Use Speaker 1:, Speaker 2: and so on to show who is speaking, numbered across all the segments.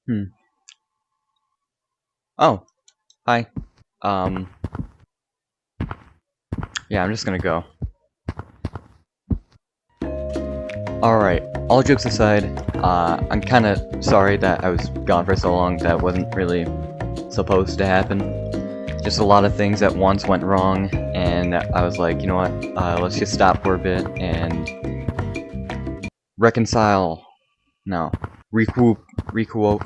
Speaker 1: Hmm. Oh, hi. Um, yeah, I'm just gonna go. Alright, all jokes aside, I'm kinda sorry that I was gone for so long. That wasn't really supposed to happen. Just a lot of things at once went wrong, and I was like, you know what, let's just stop for a bit and reconcile. No. Recoup, recuperate.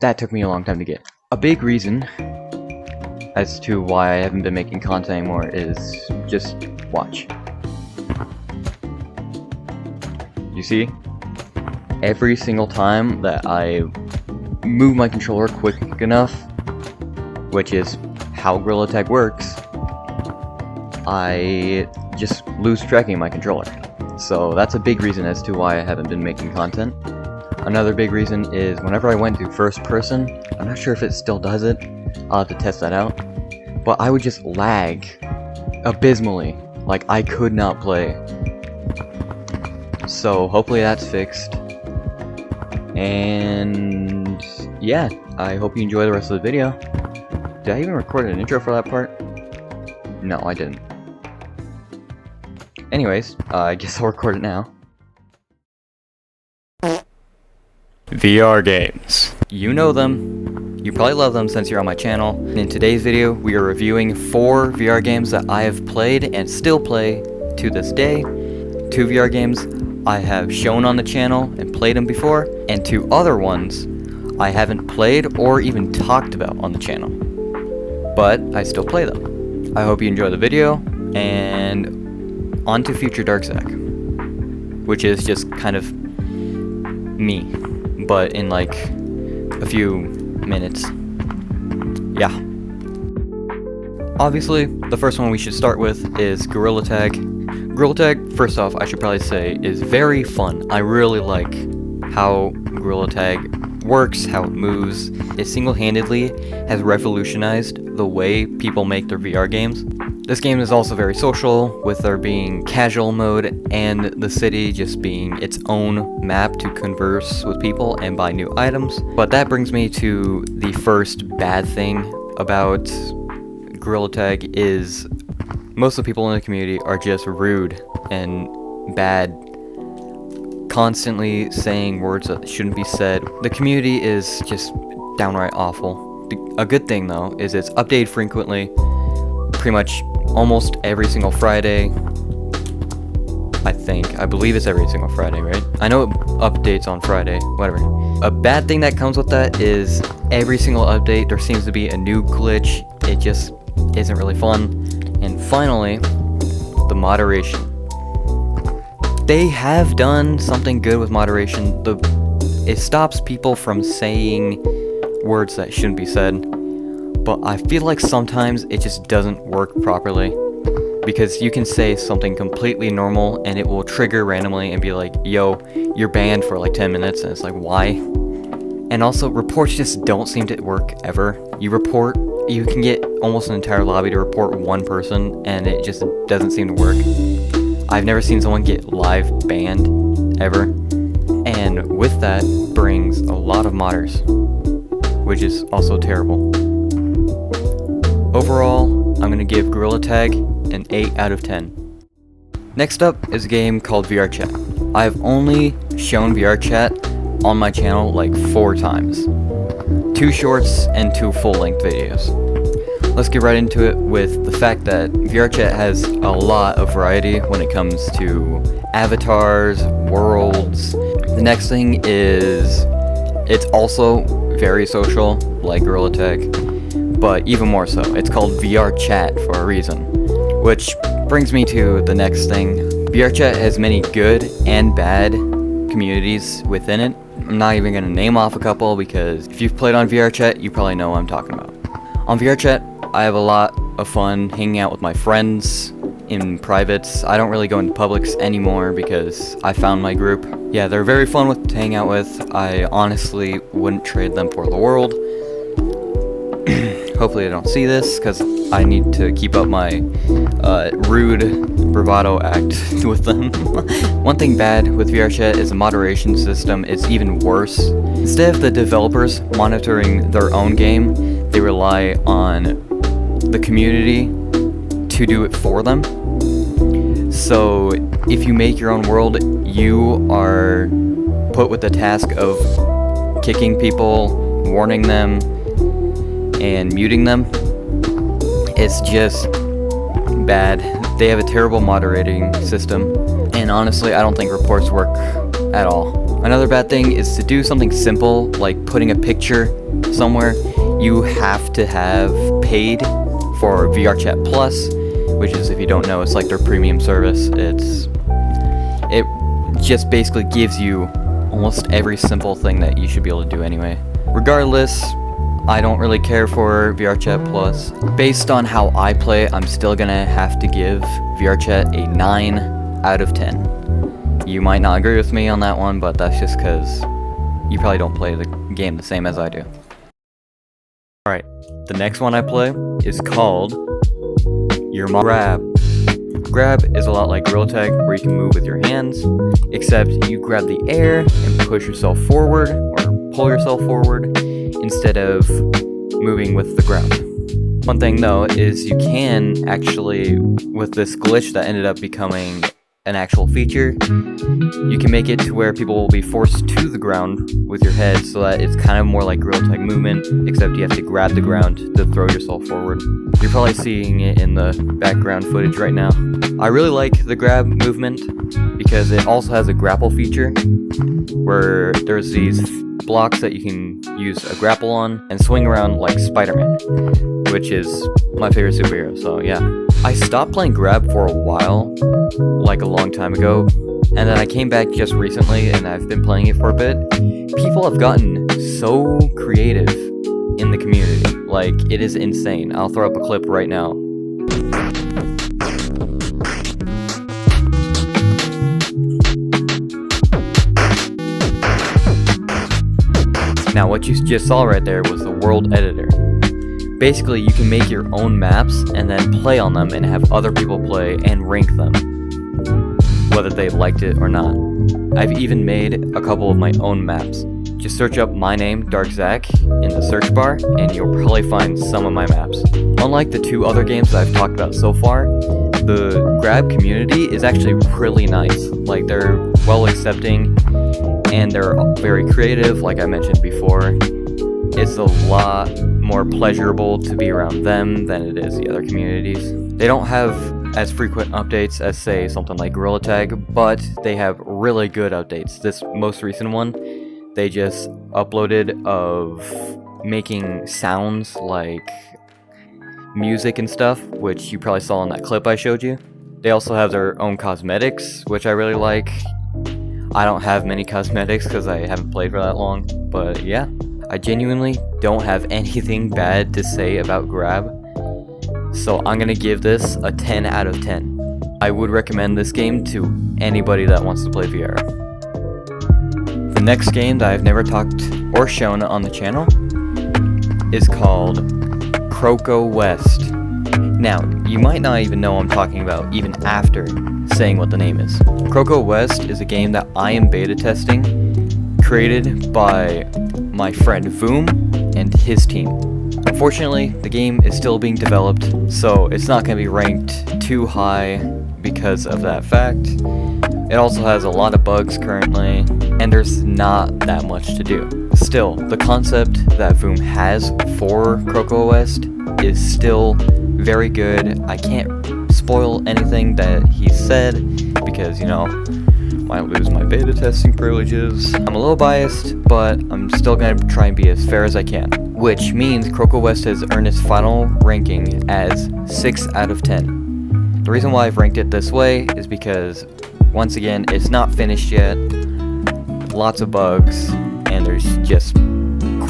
Speaker 1: That took me a long time to get. A big reason as to why I haven't been making content anymore is just watch. You see? Every single time that I move my controller quick enough, which is how Gorilla Tag works, I just lose tracking my controller. So that's a big reason as to why I haven't been making content. Another big reason is whenever I went to first person, I'm not sure if it still does it, I'll have to test that out, but I would just lag abysmally. Like, I could not play. So hopefully that's fixed. And yeah, I hope you enjoy the rest of the video. Did I even record an intro for that part? No, I didn't. Anyways, I guess I'll record it now. VR games. You know them. You probably love them since you're on my channel. In today's video, we are reviewing 4 VR games that I have played and still play to this day. 2 VR games I have shown on the channel and played them before, and 2 other ones I haven't played or even talked about on the channel, but I still play them. I hope you enjoy the video, and on to Future Darksack, which is just kind of me, but in like a few minutes. Yeah. Obviously, the first one we should start with is Gorilla Tag. Gorilla Tag, first off, I should probably say, is very fun. I really like how Gorilla Tag works, how it moves. It single-handedly has revolutionized the way people make their VR games. This game is also very social, with there being casual mode and the city just being its own map to converse with people and buy new items. But that brings me to the first bad thing about Gorilla Tag is most of the people in the community are just rude and bad, constantly saying words that shouldn't be said. The community is just downright awful. A good thing though is it's updated frequently, pretty much almost every single Friday. I believe it's every single Friday, right? I know it updates on Friday, whatever. A bad thing that comes with that is every single update there seems to be a new glitch. It just isn't really fun. And finally, the moderation. They have done something good with moderation. It stops people from saying words that shouldn't be said, but I feel like sometimes it just doesn't work properly, because you can say something completely normal and it will trigger randomly and be like, yo, you're banned for like 10 minutes, and it's like, why? And also, reports just don't seem to work ever. You can get almost an entire lobby to report one person, and it just doesn't seem to work. I've never seen someone get live banned, ever. And with that brings a lot of modders, which is also terrible. Overall, I'm gonna give Gorilla Tag an 8 out of 10. Next up is a game called VR Chat. I've only shown VR Chat on my channel like 4 times. 2 shorts and 2 full-length videos. Let's get right into it with the fact that VR Chat has a lot of variety when it comes to avatars, worlds. The next thing is it's also very social, like Gorilla Tag, but even more so. It's called VR Chat for a reason. Which brings me to the next thing. VR Chat has many good and bad communities within it. I'm not even going to name off a couple, because if you've played on VR Chat, you probably know what I'm talking about. On VR Chat, I have a lot of fun hanging out with my friends in privates. I don't really go into publics anymore because I found my group. Yeah, they're very fun to hang out with. I honestly wouldn't trade them for the world. Hopefully I don't see this, because I need to keep up my rude bravado act with them. One thing bad with VRChat is the moderation system. It's even worse. Instead of the developers monitoring their own game, they rely on the community to do it for them. So if you make your own world, you are put with the task of kicking people, warning them, and muting them. It's just bad. They have a terrible moderating system, and honestly, I don't think reports work at all. Another bad thing is to do something simple like putting a picture somewhere, you have to have paid for VRChat Plus, which is, if you don't know, it's like their premium service. It just basically gives you almost every simple thing that you should be able to do anyway. Regardless, I don't really care for VRChat Plus. Based on how I play, I'm still gonna have to give VRChat a 9 out of 10. You might not agree with me on that one, but that's just because you probably don't play the game the same as I do. Alright, the next one I play is called Your Mom Grab. Grab is a lot like Gorilla Tag, where you can move with your hands, except you grab the air and push yourself forward, or pull yourself forward, instead of moving with the ground. One thing though is you can actually, with this glitch that ended up becoming an actual feature, you can make it to where people will be forced to the ground with your head, so that it's kind of more like Gorilla Tag movement, except you have to grab the ground to throw yourself forward. You're probably seeing it in the background footage right now. I really like the grab movement because it also has a grapple feature where there's these blocks that you can use a grapple on and swing around like Spider-Man, which is my favorite superhero, so yeah. I stopped playing grab for a while, like a long time ago, and then I came back just recently and I've been playing it for a bit. People have gotten so creative in the community, like it is insane. I'll throw up a clip right now. Now what you just saw right there was the world editor. Basically, you can make your own maps and then play on them and have other people play and rank them, whether they liked it or not. I've even made a couple of my own maps. Just search up my name, Darkzak, in the search bar, and you'll probably find some of my maps. Unlike the two other games that I've talked about so far, the Grab community is actually really nice. Like, they're well accepting, and they're very creative, like I mentioned before. It's a lot more pleasurable to be around them than it is the other communities. They don't have as frequent updates as, say, something like Gorilla Tag, but they have really good updates. This most recent one, they just uploaded of making sounds like music and stuff, which you probably saw in that clip I showed you. They also have their own cosmetics, which I really like. I don't have many cosmetics because I haven't played for that long, but yeah. I genuinely don't have anything bad to say about Grab, so I'm gonna give this a 10 out of 10. I would recommend this game to anybody that wants to play VR. The next game that I've never talked or shown on the channel is called Croco West. Now, you might not even know what I'm talking about even after saying what the name is. Croco West is a game that I am beta testing, created by my friend Voom and his team. Unfortunately, the game is still being developed, so it's not going to be ranked too high because of that fact. It also has a lot of bugs currently, and there's not that much to do. Still, the concept that Voom has for Croco West is still very good. I can't spoil anything that he said because, you know, might lose my beta testing privileges. I'm a little biased, but I'm still gonna try and be as fair as I can. Which means Croco West has earned its final ranking as 6 out of 10. The reason why I've ranked it this way is because, once again, it's not finished yet, lots of bugs, and there's just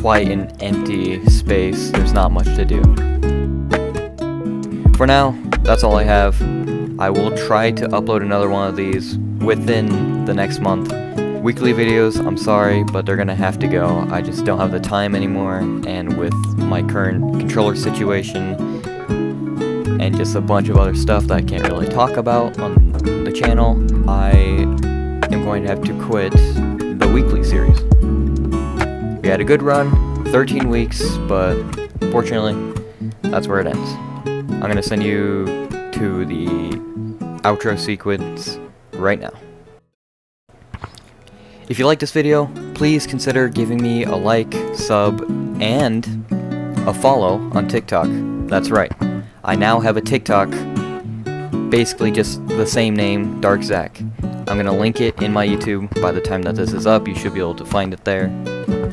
Speaker 1: quite an empty space. There's not much to do. For now, that's all I have. I will try to upload another one of these within the next month, Weekly videos, I'm sorry, but they're gonna have to go. I just don't have the time anymore, and with my current controller situation, and just a bunch of other stuff that I can't really talk about on the channel, I am going to have to quit the weekly series. We had a good run, 13 weeks, but fortunately, that's where it ends. I'm gonna send you to the outro sequence right now. If you like this video, please consider giving me a like, sub, and a follow on TikTok. That's right. I now have a TikTok, basically just the same name, Dark Zach. I'm gonna link it in my YouTube. By the time that this is up, you should be able to find it there.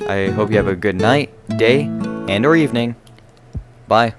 Speaker 1: I hope you have a good night, day, and or evening. Bye.